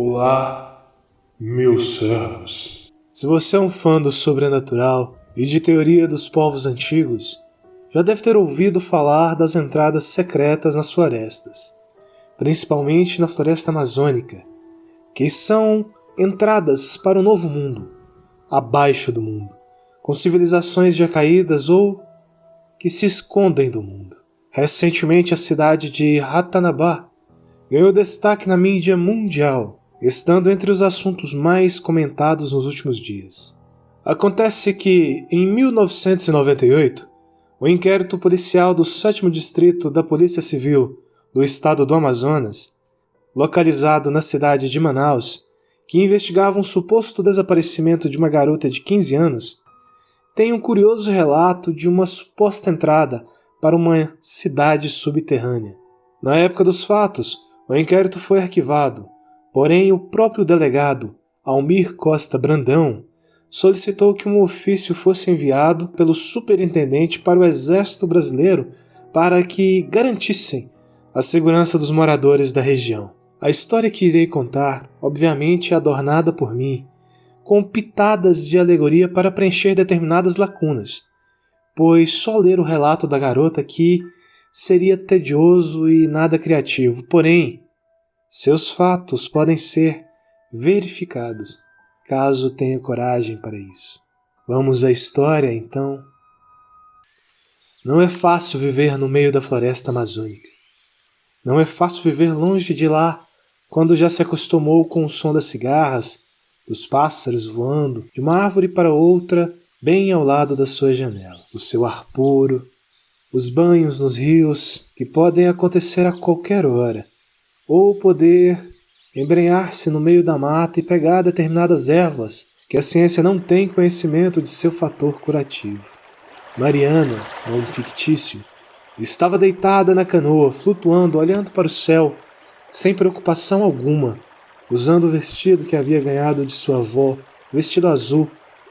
Olá, meus servos. Se você é um fã do sobrenatural e de teoria dos povos antigos, já deve ter ouvido falar das entradas secretas nas florestas, principalmente na floresta amazônica, que são entradas para o novo mundo, abaixo do mundo, com civilizações já caídas ou que se escondem do mundo. Recentemente, a cidade de Ratanabá ganhou destaque na mídia mundial, estando entre os assuntos mais comentados nos últimos dias. Acontece que, em 1998, o inquérito policial do 7º Distrito da Polícia Civil do Estado do Amazonas, localizado na cidade de Manaus, que investigava um suposto desaparecimento de uma garota de 15 anos, tem um curioso relato de uma suposta entrada para uma cidade subterrânea. Na época dos fatos, o inquérito foi arquivado, porém o próprio delegado, Almir Costa Brandão, solicitou que um ofício fosse enviado pelo superintendente para o Exército Brasileiro para que garantissem a segurança dos moradores da região. A história que irei contar, obviamente, é adornada por mim, com pitadas de alegoria para preencher determinadas lacunas, pois só ler o relato da garota aqui seria tedioso e nada criativo, porém, seus fatos podem ser verificados, caso tenha coragem para isso. Vamos à história, então? Não é fácil viver no meio da floresta amazônica. Não é fácil viver longe de lá, quando já se acostumou com o som das cigarras, dos pássaros voando de uma árvore para outra, bem ao lado da sua janela. O seu ar puro, os banhos nos rios, que podem acontecer a qualquer hora, ou poder embrenhar-se no meio da mata e pegar determinadas ervas que a ciência não tem conhecimento de seu fator curativo. Mariana, nome fictício, estava deitada na canoa, flutuando, olhando para o céu, sem preocupação alguma, usando o vestido que havia ganhado de sua avó, vestido azul,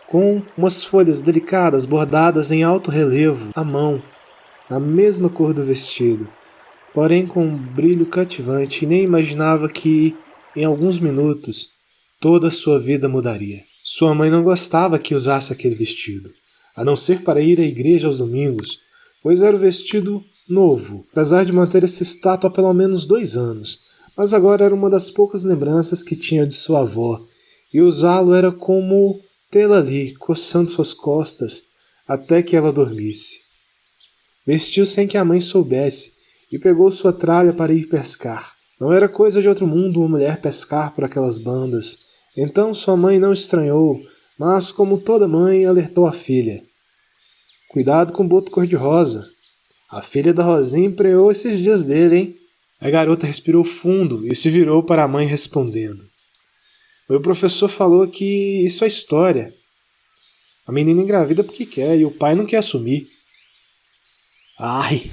com umas folhas delicadas bordadas em alto relevo à mão, na mesma cor do vestido, porém com um brilho cativante, e nem imaginava que, em alguns minutos, toda a sua vida mudaria. Sua mãe não gostava que usasse aquele vestido, a não ser para ir à igreja aos domingos, pois era o vestido novo, apesar de manter esse status há pelo menos 2 anos, mas agora era uma das poucas lembranças que tinha de sua avó, e usá-lo era como tê-la ali, coçando suas costas, até que ela dormisse. Vestiu sem que a mãe soubesse, e pegou sua tralha para ir pescar. Não era coisa de outro mundo uma mulher pescar por aquelas bandas, então sua mãe não estranhou, mas como toda mãe alertou a filha. Cuidado com o boto cor-de-rosa. A filha da Rosinha empreou esses dias dele, hein? A garota respirou fundo e se virou para a mãe respondendo. Meu professor falou que isso é história. A menina engravida porque quer e o pai não quer assumir. Ai,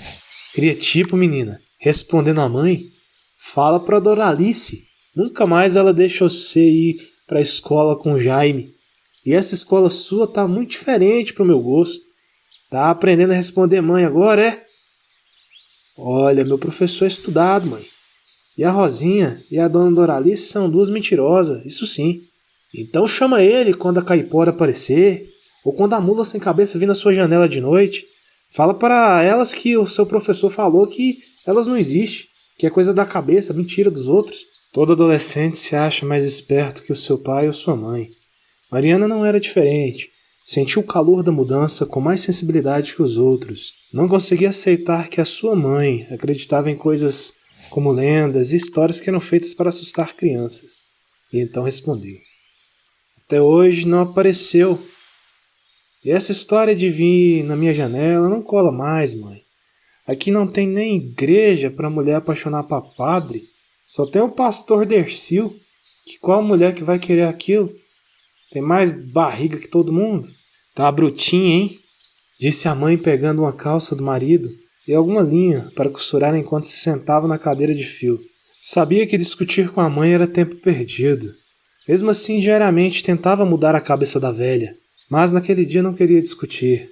cria tipo, menina. Respondendo a mãe, fala pra Doralice. Nunca mais ela deixa você ir pra escola com o Jaime. E essa escola sua tá muito diferente pro meu gosto. Tá aprendendo a responder mãe agora, é? Olha, meu professor é estudado, mãe. E a Rosinha e a dona Doralice são 2 mentirosas, isso sim. Então chama ele quando a caipora aparecer, ou quando a mula sem cabeça vir na sua janela de noite. Fala para elas que o seu professor falou que elas não existem, que é coisa da cabeça, mentira dos outros. Todo adolescente se acha mais esperto que o seu pai ou sua mãe. Mariana não era diferente. Sentiu o calor da mudança com mais sensibilidade que os outros. Não conseguia aceitar que a sua mãe acreditava em coisas como lendas e histórias que eram feitas para assustar crianças. E então respondeu. Até hoje não apareceu. E essa história de vir na minha janela não cola mais, mãe. Aqui não tem nem igreja para mulher apaixonar para padre. Só tem o pastor Dercil. Que qual mulher que vai querer aquilo? Tem mais barriga que todo mundo. Tá brutinha, hein? Disse a mãe pegando uma calça do marido e alguma linha para costurar enquanto se sentava na cadeira de fio. Sabia que discutir com a mãe era tempo perdido. Mesmo assim, diariamente tentava mudar a cabeça da velha, mas naquele dia não queria discutir.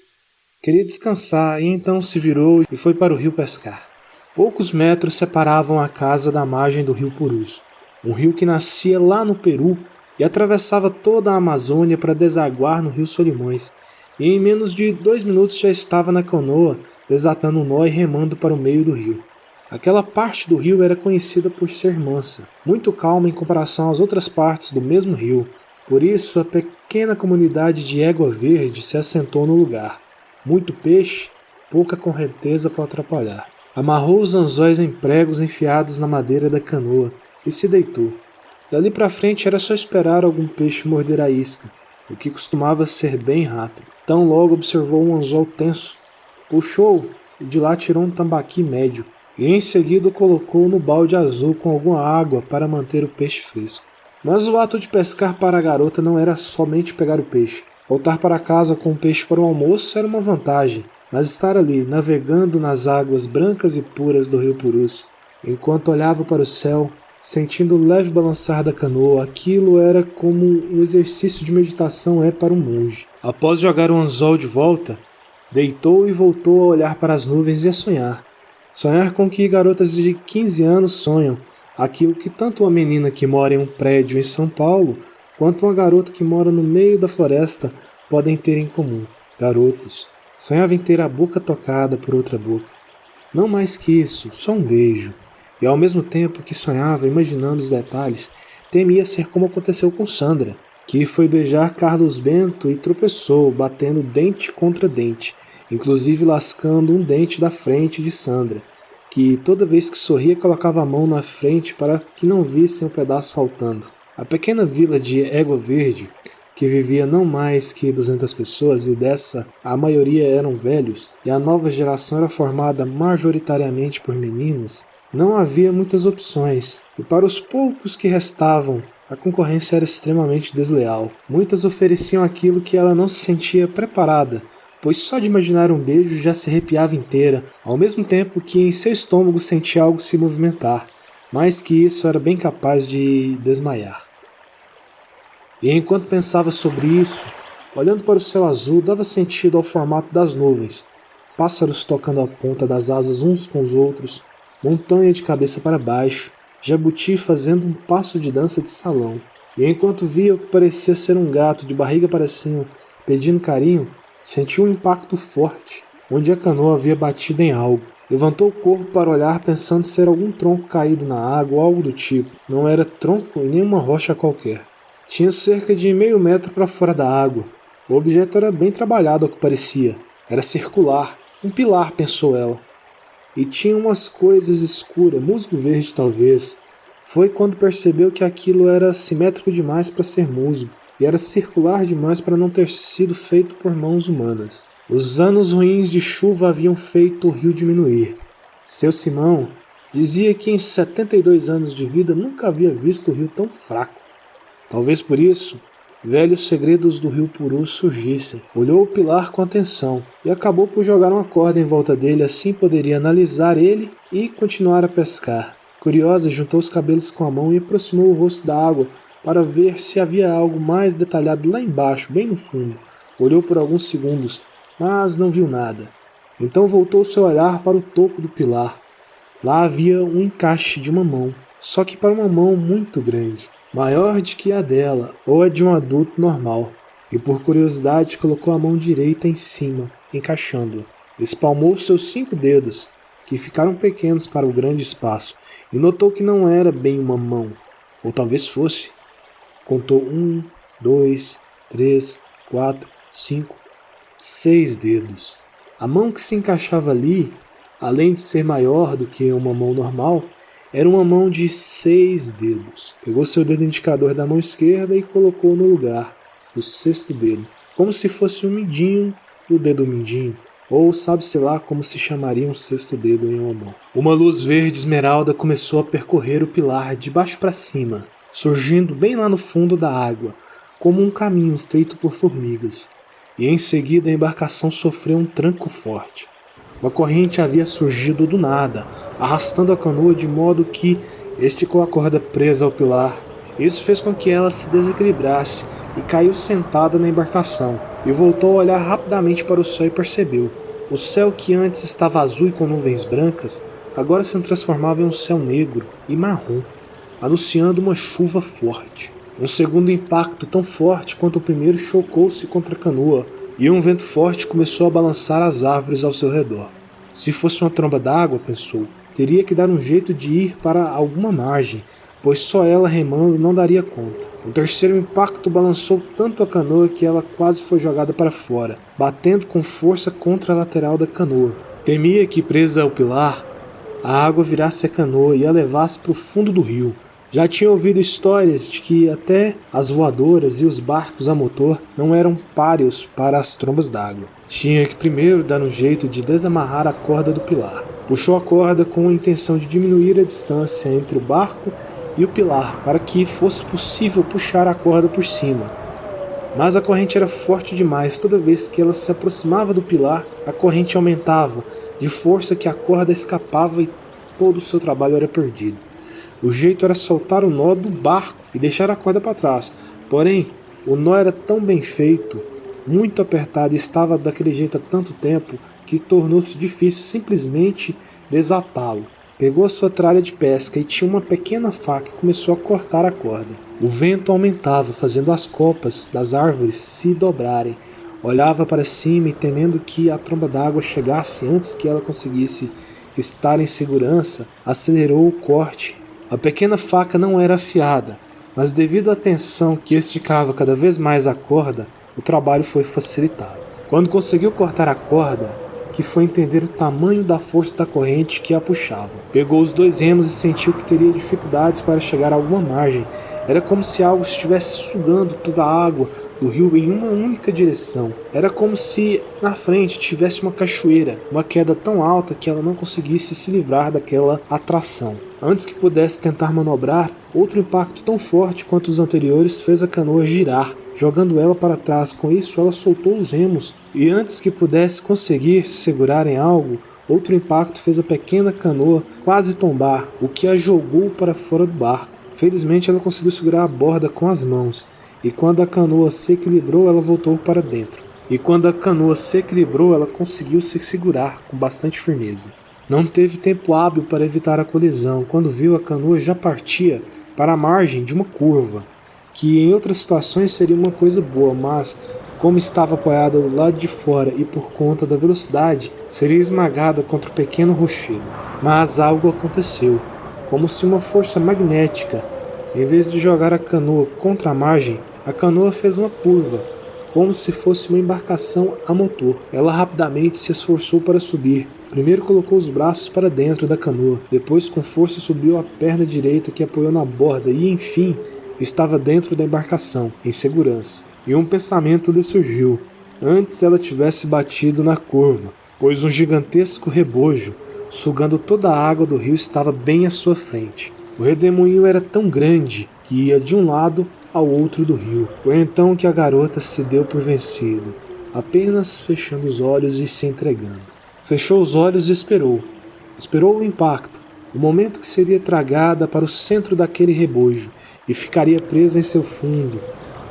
Queria descansar e então se virou e foi para o rio pescar. Poucos metros separavam a casa da margem do rio Purus. um rio que nascia lá no Peru e atravessava toda a Amazônia para desaguar no rio Solimões, e em menos de 2 minutos já estava na canoa, desatando um nó e remando para o meio do rio. Aquela parte do rio era conhecida por ser mansa, muito calma em comparação às outras partes do mesmo rio, por isso a pequena comunidade de Égua Verde se assentou no lugar. Muito peixe, pouca correnteza para atrapalhar. Amarrou os anzóis em pregos enfiados na madeira da canoa e se deitou. Dali para frente era só esperar algum peixe morder a isca, o que costumava ser bem rápido. Tão logo observou um anzol tenso, puxou e de lá tirou um tambaqui médio, e em seguida o colocou no balde azul com alguma água para manter o peixe fresco. Mas o ato de pescar para a garota não era somente pegar o peixe. Voltar para casa com o peixe para o almoço era uma vantagem, mas estar ali, navegando nas águas brancas e puras do rio Purus, enquanto olhava para o céu, sentindo o leve balançar da canoa, aquilo era como um exercício de meditação é para um monge. Após jogar o anzol de volta, deitou e voltou a olhar para as nuvens e a sonhar. Sonhar com que garotas de 15 anos sonham, aquilo que tanto uma menina que mora em um prédio em São Paulo, quanto uma garota que mora no meio da floresta podem ter em comum. Garotos. Sonhava em ter a boca tocada por outra boca. Não mais que isso, só um beijo. E ao mesmo tempo que sonhava, imaginando os detalhes, temia ser como aconteceu com Sandra, que foi beijar Carlos Bento e tropeçou, batendo dente contra dente, inclusive lascando um dente da frente de Sandra, que toda vez que sorria colocava a mão na frente para que não vissem o pedaço faltando. A pequena vila de Égua Verde, que vivia não mais que 200 pessoas e dessa a maioria eram velhos, e a nova geração era formada majoritariamente por meninas, não havia muitas opções, e para os poucos que restavam, a concorrência era extremamente desleal. Muitas ofereciam aquilo que ela não se sentia preparada, pois só de imaginar um beijo já se arrepiava inteira, ao mesmo tempo que em seu estômago sentia algo se movimentar, mais que isso era bem capaz de desmaiar. E enquanto pensava sobre isso, olhando para o céu azul, dava sentido ao formato das nuvens, pássaros tocando a ponta das asas uns com os outros, montanha de cabeça para baixo, jabuti fazendo um passo de dança de salão. E enquanto via o que parecia ser um gato de barriga para cima, pedindo carinho, sentiu um impacto forte, onde a canoa havia batido em algo. Levantou o corpo para olhar, pensando ser algum tronco caído na água ou algo do tipo. Não era tronco e nem uma rocha qualquer. Tinha cerca de meio metro para fora da água. O objeto era bem trabalhado ao que parecia. Era circular, um pilar, pensou ela. E tinha umas coisas escuras, musgo verde talvez. Foi quando percebeu que aquilo era simétrico demais para ser musgo, e era circular demais para não ter sido feito por mãos humanas. Os anos ruins de chuva haviam feito o rio diminuir. Seu Simão dizia que em 72 anos de vida nunca havia visto o rio tão fraco. Talvez por isso, velhos segredos do rio Purus surgissem. Olhou o pilar com atenção e acabou por jogar uma corda em volta dele, assim poderia analisar ele e continuar a pescar. Curiosa, juntou os cabelos com a mão e aproximou o rosto da água para ver se havia algo mais detalhado lá embaixo, bem no fundo. Olhou por alguns segundos, mas não viu nada. Então voltou seu olhar para o topo do pilar. Lá havia um encaixe de uma mão, só que para uma mão muito grande, maior do que a dela, ou a de um adulto normal, e por curiosidade colocou a mão direita em cima, encaixando-a. Espalmou seus 5 dedos, que ficaram pequenos para o grande espaço, e notou que não era bem uma mão, ou talvez fosse. Contou 1, 2, 3, 4, 5, 6 dedos. A mão que se encaixava ali, além de ser maior do que uma mão normal, era uma mão de 6 dedos. Pegou seu dedo indicador da mão esquerda e colocou no lugar, o 6º dedo, como se fosse um mindinho do dedo mindinho, ou sabe-se lá como se chamaria um 6º dedo em uma mão. Uma luz verde esmeralda começou a percorrer o pilar de baixo para cima, surgindo bem lá no fundo da água, como um caminho feito por formigas. E em seguida a embarcação sofreu um tranco forte. Uma corrente havia surgido do nada, arrastando a canoa de modo que esticou a corda presa ao pilar. Isso fez com que ela se desequilibrasse e caiu sentada na embarcação, e voltou a olhar rapidamente para o céu e percebeu. O céu que antes estava azul e com nuvens brancas, agora se transformava em um céu negro e marrom. anunciando uma chuva forte. Um segundo impacto tão forte quanto o primeiro chocou-se contra a canoa, e um vento forte começou a balançar as árvores ao seu redor. Se fosse uma tromba d'água, pensou, teria que dar um jeito de ir para alguma margem, pois só ela remando não daria conta. O terceiro impacto balançou tanto a canoa que ela quase foi jogada para fora, batendo com força contra a lateral da canoa. Temia que, presa ao pilar, a água virasse a canoa e a levasse para o fundo do rio. Já tinha ouvido histórias de que até as voadoras e os barcos a motor não eram páreos para as trombas d'água. Tinha que primeiro dar um jeito de desamarrar a corda do pilar. Puxou a corda com a intenção de diminuir a distância entre o barco e o pilar para que fosse possível puxar a corda por cima. Mas a corrente era forte demais. Toda vez que ela se aproximava do pilar, a corrente aumentava, de força que a corda escapava e todo o seu trabalho era perdido. O jeito era soltar o nó do barco e deixar a corda para trás. Porém, o nó era tão bem feito, muito apertado e estava daquele jeito há tanto tempo que tornou-se difícil simplesmente desatá-lo. Pegou a sua tralha de pesca e tinha uma pequena faca e começou a cortar a corda. O vento aumentava, fazendo as copas das árvores se dobrarem. Olhava para cima e, temendo que a tromba d'água chegasse antes que ela conseguisse estar em segurança, acelerou o corte. A pequena faca não era afiada, mas devido à tensão que esticava cada vez mais a corda, o trabalho foi facilitado. Quando conseguiu cortar a corda, que foi entender o tamanho da força da corrente que a puxava. Pegou os 2 remos e sentiu que teria dificuldades para chegar a alguma margem. Era como se algo estivesse sugando toda a água do rio em uma única direção. Era como se na frente tivesse uma cachoeira, uma queda tão alta que ela não conseguisse se livrar daquela atração. Antes que pudesse tentar manobrar, outro impacto tão forte quanto os anteriores fez a canoa girar, jogando ela para trás. Com isso, ela soltou os remos e antes que pudesse conseguir se segurar em algo, outro impacto fez a pequena canoa quase tombar, o que a jogou para fora do barco. Felizmente, ela conseguiu segurar a borda com as mãos, e quando a canoa se equilibrou, ela voltou para dentro. Ela conseguiu se segurar com bastante firmeza. Não teve tempo hábil para evitar a colisão. Quando viu, a canoa já partia para a margem de uma curva, que em outras situações seria uma coisa boa, mas como estava apoiada do lado de fora e por conta da velocidade, seria esmagada contra o pequeno rochedo. Mas algo aconteceu, como se uma força magnética, em vez de jogar a canoa contra a margem, a canoa fez uma curva, como se fosse uma embarcação a motor. Ela rapidamente se esforçou para subir. Primeiro colocou os braços para dentro da canoa, depois com força subiu a perna direita que apoiou na borda e, enfim, estava dentro da embarcação, em segurança. E um pensamento lhe surgiu, antes ela tivesse batido na curva, pois um gigantesco rebojo, sugando toda a água do rio, estava bem à sua frente. O redemoinho era tão grande que ia de um lado ao outro do rio. Foi então que a garota se deu por vencida, apenas fechando os olhos e se entregando. Fechou os olhos e esperou. Esperou o impacto, o momento que seria tragada para o centro daquele rebojo e ficaria presa em seu fundo.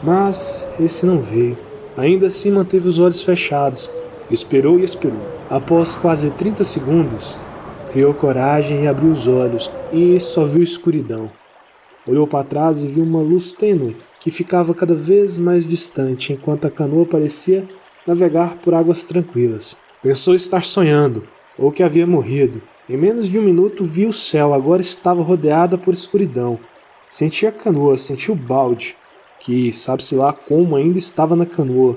Mas esse não veio. Ainda assim manteve os olhos fechados. Esperou e esperou. Após quase 30 segundos, criou coragem e abriu os olhos e só viu escuridão. Olhou para trás e viu uma luz tênue que ficava cada vez mais distante enquanto a canoa parecia navegar por águas tranquilas. Pensou estar sonhando, ou que havia morrido. Em menos de um minuto viu o céu, agora estava rodeada por escuridão. Sentia a canoa, sentia o balde, que sabe-se lá como ainda estava na canoa,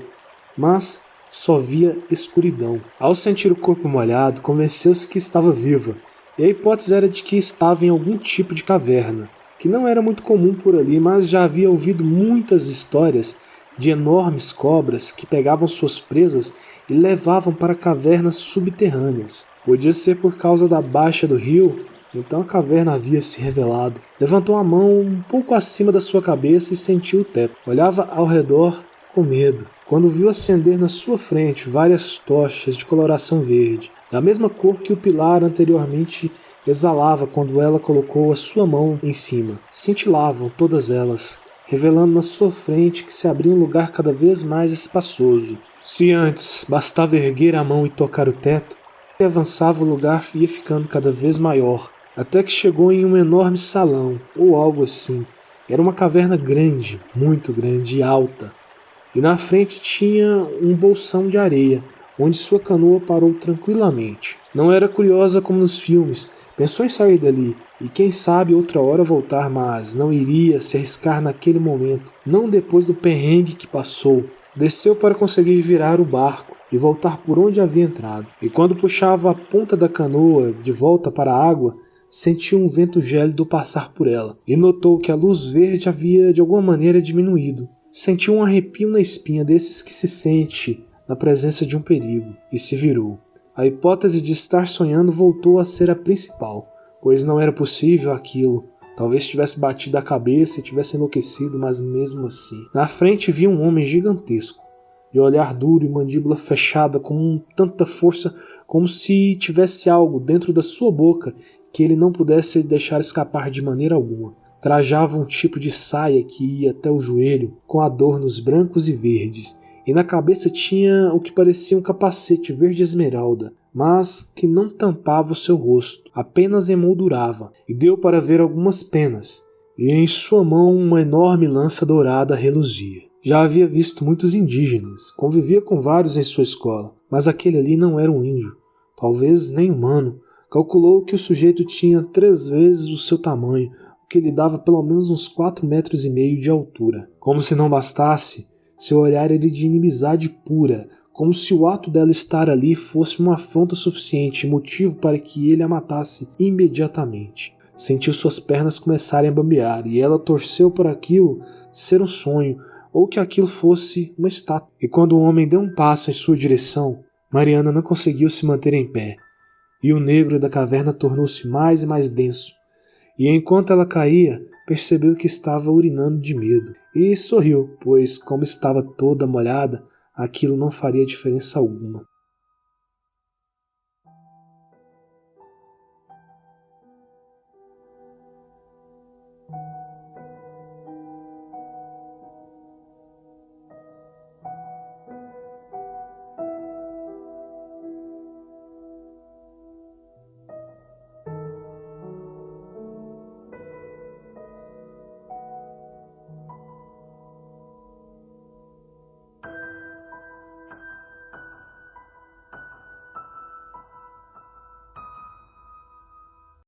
mas só via escuridão. Ao sentir o corpo molhado, convenceu-se que estava viva, e a hipótese era de que estava em algum tipo de caverna, que não era muito comum por ali, mas já havia ouvido muitas histórias de enormes cobras que pegavam suas presas e levavam para cavernas subterrâneas. Podia ser por causa da baixa do rio, então a caverna havia se revelado. Levantou a mão um pouco acima da sua cabeça e sentiu o teto. Olhava ao redor com medo, quando viu acender na sua frente várias tochas de coloração verde, da mesma cor que o pilar anteriormente exalava quando ela colocou a sua mão em cima. Cintilavam todas elas, revelando na sua frente que se abria um lugar cada vez mais espaçoso. Se antes bastava erguer a mão e tocar o teto, e avançava, o lugar ia ficando cada vez maior, até que chegou em um enorme salão, ou algo assim. Era uma caverna grande, muito grande e alta, e na frente tinha um bolsão de areia, onde sua canoa parou tranquilamente. Não era curiosa como nos filmes, pensou em sair dali e quem sabe outra hora voltar, mas não iria se arriscar naquele momento, não depois do perrengue que passou. Desceu para conseguir virar o barco e voltar por onde havia entrado. E quando puxava a ponta da canoa de volta para a água, sentiu um vento gélido passar por ela e notou que a luz verde havia de alguma maneira diminuído. Sentiu um arrepio na espinha desses que se sente na presença de um perigo e se virou. A hipótese de estar sonhando voltou a ser a principal, pois não era possível aquilo. Talvez tivesse batido a cabeça e tivesse enlouquecido, mas mesmo assim. Na frente viu um homem gigantesco, de olhar duro e mandíbula fechada com tanta força como se tivesse algo dentro da sua boca que ele não pudesse deixar escapar de maneira alguma. Trajava um tipo de saia que ia até o joelho, com adornos brancos e verdes, e na cabeça tinha o que parecia um capacete verde esmeralda, mas que não tampava o seu rosto, apenas emoldurava, e deu para ver algumas penas, e em sua mão uma enorme lança dourada reluzia. Já havia visto muitos indígenas, convivia com vários em sua escola, mas aquele ali não era um índio, talvez nem humano. Calculou que o sujeito tinha 3 vezes o seu tamanho, o que lhe dava pelo menos uns 4,5 metros de altura. Como se não bastasse, seu olhar era de inimizade pura, como se o ato dela estar ali fosse uma afronta suficiente e motivo para que ele a matasse imediatamente. Sentiu suas pernas começarem a bambear e ela torceu por aquilo ser um sonho ou que aquilo fosse uma estátua. E quando o homem deu um passo em sua direção, Mariana não conseguiu se manter em pé, e o negro da caverna tornou-se mais e mais denso. E enquanto ela caía, percebeu que estava urinando de medo, e sorriu, pois como estava toda molhada, aquilo não faria diferença alguma.